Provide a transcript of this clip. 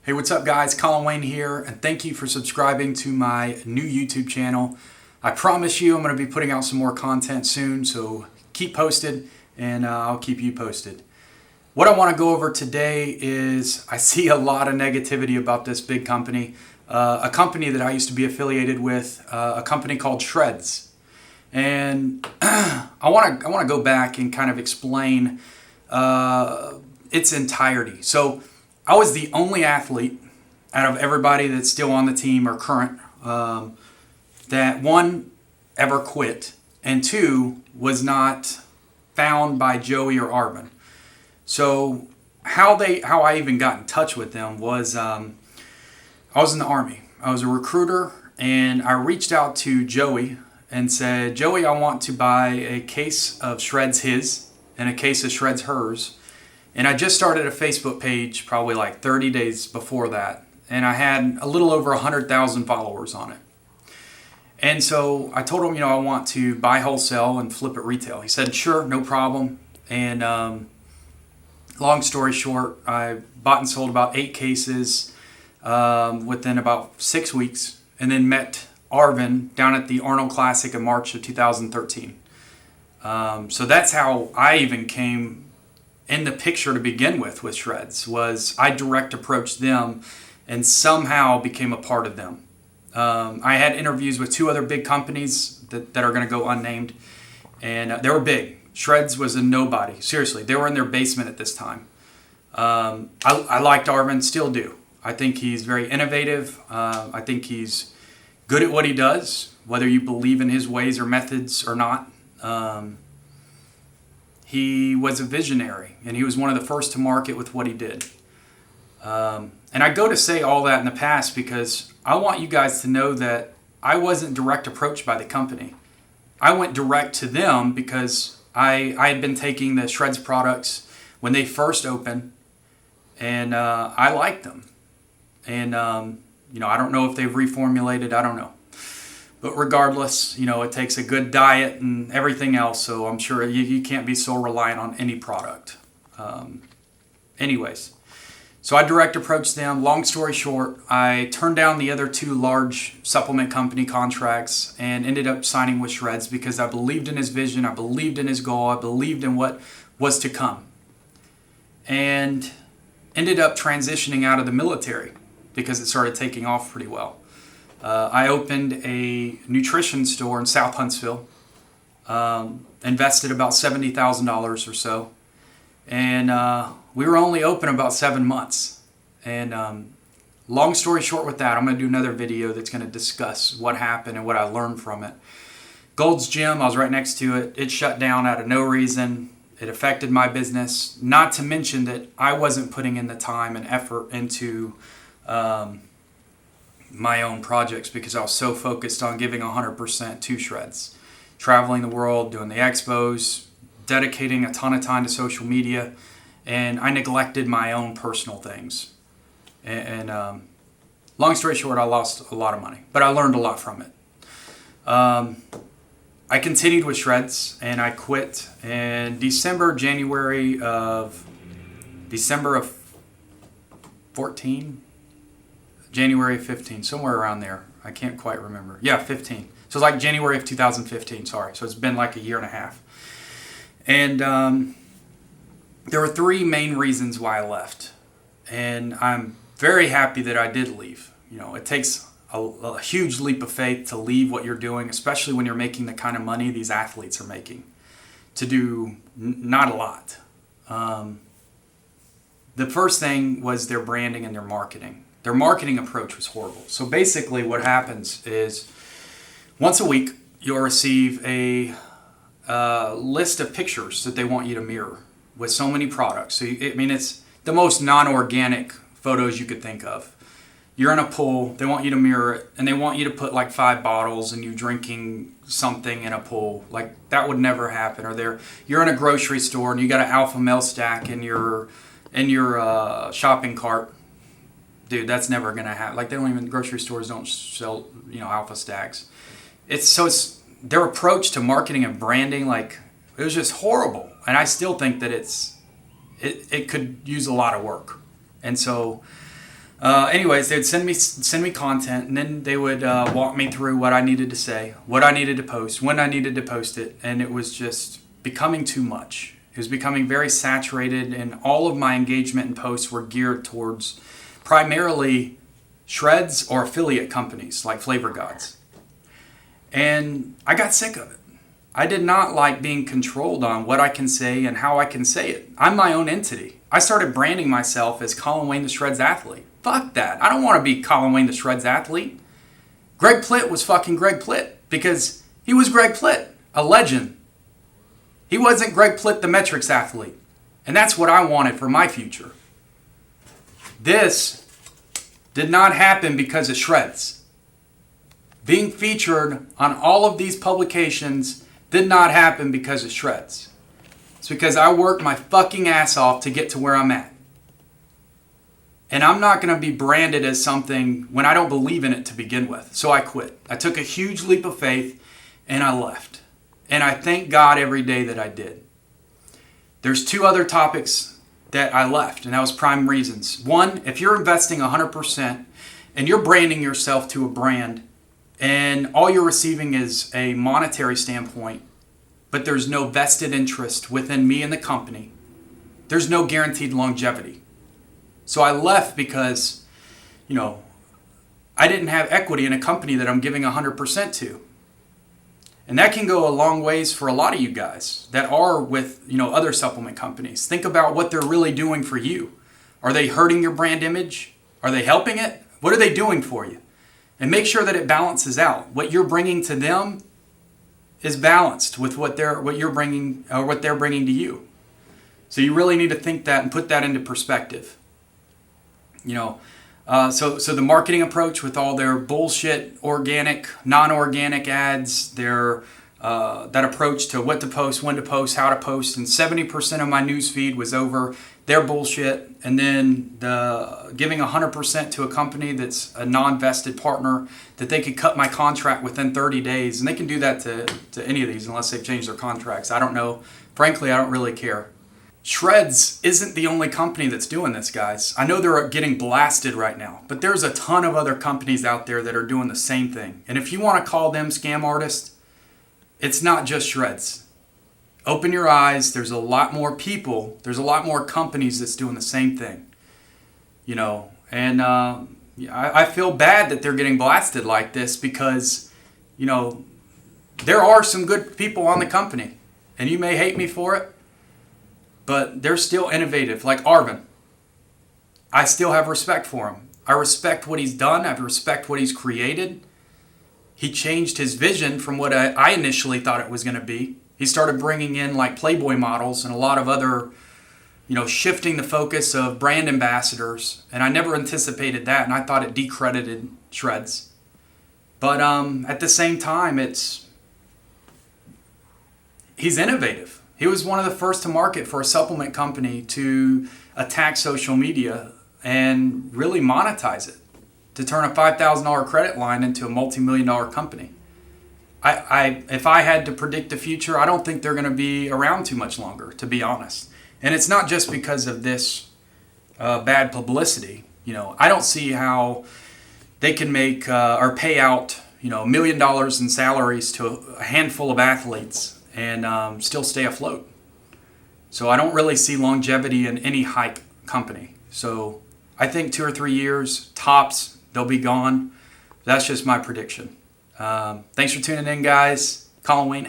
Hey, what's up guys? Colin Wayne here, and thank you for subscribing to my new YouTube channel. I promise you I'm going to be putting out some more content soon, so keep posted and I'll keep you posted. What I want to go over today is I see a lot of negativity about this big company, a company that I used to be affiliated with, a company called Shredz. And I want to go back and kind of explain its entirety. So I was the only athlete out of everybody that's still on the team or current that one, ever quit, and two, was not found by Joey or Arvin. So how I even got in touch with them was I was in the Army. I was a recruiter, and I reached out to Joey and said, Joey, I want to buy a case of Shredz his and a case of Shredz hers. And I just started a Facebook page probably like 30 days before that. And I had a little over 100,000 followers on it. And so I told him, I want to buy wholesale and flip it retail. He said, sure, no problem. And long story short, I bought and sold about 8 cases within about 6 weeks. And then met Arvin down at the Arnold Classic in March of 2013. So that's how I even came in the picture to begin with Shredz. Was I direct approached them and somehow became a part of them. I had interviews with 2 other big companies that are going to go unnamed, and they were big. Shredz was a nobody. Seriously, they were in their basement at this time. I liked Arvin, still do. I think he's very innovative. I think he's good at what he does, whether you believe in his ways or methods or not. He was a visionary, and he was one of the first to market with what he did. And I go to say all that in the past because I want you guys to know that I wasn't direct approached by the company. I went direct to them because I had been taking the Shredz products when they first opened, and I liked them. And, I don't know if they've reformulated, I don't know. But regardless, it takes a good diet and everything else, so I'm sure you can't be so reliant on any product. Anyways, so I direct approached them. Long story short, I turned down the other 2 large supplement company contracts and ended up signing with Shredz because I believed in his vision, I believed in his goal, I believed in what was to come. And ended up transitioning out of the military because it started taking off pretty well. I opened a nutrition store in South Huntsville, invested about $70,000 or so, and we were only open about 7 months. And long story short with that, I'm going to do another video that's going to discuss what happened and what I learned from it. Gold's Gym, I was right next to it. It shut down out of no reason. It affected my business, not to mention that I wasn't putting in the time and effort into my own projects because I was so focused on giving 100% to Shredz. Traveling the world, doing the expos, dedicating a ton of time to social media, and I neglected my own personal things. And long story short, I lost a lot of money, but I learned a lot from it. I continued with Shredz, and I quit in December of 14, January of 15, somewhere around there. I can't quite remember. Yeah, 15. So it's like January of 2015, sorry. So it's been like a year and a half. And there were 3 main reasons why I left. And I'm very happy that I did leave. It takes a huge leap of faith to leave what you're doing, especially when you're making the kind of money these athletes are making, to do not a lot. The first thing was their branding and their marketing. Their marketing approach was horrible. So basically what happens is once a week you'll receive a list of pictures that they want you to mirror with so many products. So it's the most non-organic photos you could think of. You're in a pool, they want you to mirror it, and they want you to put like 5 bottles and you drinking something in a pool. Like that would never happen. Or you're in a grocery store and you got an alpha male stack in your shopping cart. Dude, that's never gonna happen. Like grocery stores don't sell, alpha stacks. It's their approach to marketing and branding, like it was just horrible. And I still think that it could use a lot of work. And so Anyways, they'd send me content, and then they would walk me through what I needed to say, what I needed to post, when I needed to post it, and it was just becoming too much. It was becoming very saturated, and all of my engagement and posts were geared towards primarily Shredz or affiliate companies like Flavor Gods. And I got sick of it. I did not like being controlled on what I can say and how I can say it. I'm my own entity. I started branding myself as Colin Wayne the Shredz athlete. Fuck that. I don't want to be Colin Wayne the Shredz athlete. Greg Plitt was fucking Greg Plitt because he was Greg Plitt, a legend. He wasn't Greg Plitt the metrics athlete. And that's what I wanted for my future. This did not happen because of Shredz. Being featured on all of these publications did not happen because of Shredz. It's because I worked my fucking ass off to get to where I'm at. And I'm not going to be branded as something when I don't believe in it to begin with. So I quit. I took a huge leap of faith and I left. And I thank God every day that I did. There's two other topics that I left, and that was prime reasons. One, if you're investing 100% and you're branding yourself to a brand and all you're receiving is a monetary standpoint, but there's no vested interest within me and the company, there's no guaranteed longevity. So I left because, I didn't have equity in a company that I'm giving 100% to. And that can go a long ways for a lot of you guys that are with, other supplement companies. Think about what they're really doing for you. Are they hurting your brand image? Are they helping it? What are they doing for you? And make sure that it balances out. What you're bringing to them is balanced with what you're bringing or what they're bringing to you. So you really need to think that and put that into perspective. So the marketing approach with all their bullshit organic, non-organic ads, their that approach to what to post, when to post, how to post, and 70% of my news feed was over their bullshit, and then the giving 100% to a company that's a non-vested partner that they could cut my contract within 30 days, and they can do that to any of these unless they've changed their contracts. I don't know. Frankly, I don't really care. Shredz isn't the only company that's doing this, guys. I know they're getting blasted right now, but there's a ton of other companies out there that are doing the same thing. And if you want to call them scam artists, it's not just Shredz. Open your eyes. There's a lot more people. There's a lot more companies that's doing the same thing. And I feel bad that they're getting blasted like this because, there are some good people on the company. And you may hate me for it, but they're still innovative, like Arvin. I still have respect for him. I respect what he's done. I respect what he's created. He changed his vision from what I initially thought it was going to be. He started bringing in like Playboy models and a lot of other, shifting the focus of brand ambassadors. And I never anticipated that, and I thought it decredited Shredz. But at the same time, he's innovative. He was one of the first to market for a supplement company to attack social media and really monetize it, to turn a $5,000 credit line into a multi-million-dollar company. If I had to predict the future, I don't think they're going to be around too much longer, to be honest. And it's not just because of this bad publicity. I don't see how they can make or pay out $1 million in salaries to a handful of athletes and still stay afloat. So I don't really see longevity in any hype company. So I think 2 or 3 years, tops, they'll be gone. That's just my prediction. Thanks for tuning in, guys. Colin Wayne